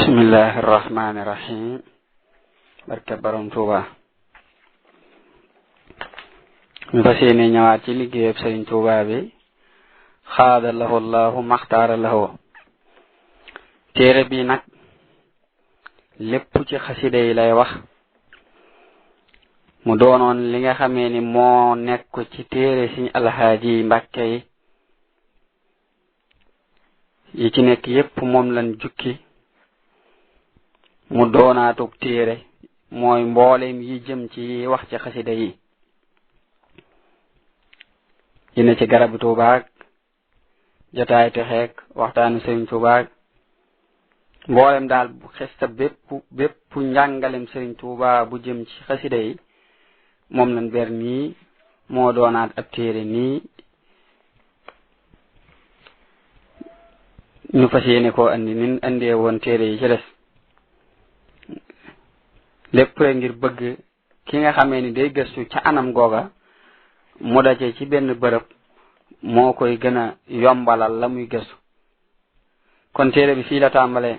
bismillahi irrahmani irrahim barke borom Tuuba ñu fas yéene ñëwaat ci liggéeyab Sëriñ Tuuba bi xaada lahu llahu maxtaara lahu téere bi nag lépp ci xasida yi lay wax mu doonoon li nga xamee ni moo nekk ci téere Sëriñ Alhaaji Mbàkke yi ci nekk yépp moom lañ jukki mu doonaatug téere mooy mboolem yi jëm ci wax ci xasida yi ne ci garabu Tuuba jotaay texeek waxtaanu Sëriñ Tuuba mboolem daal bu xesta bépp njàngalem Sëriñ Tuuba bu jëm ci xasida yi moom lañ ber nii moo doonaat ab téere nii ñu fas yéene koo andi nin andee woon téere yi ci des lépp rek ngir bëgg ki nga xamee ni day gëstu ca anam googa mu daje ci benn bërëb moo koy gën a yombalal la muy gëstu kon téere bi fii la tàmbalee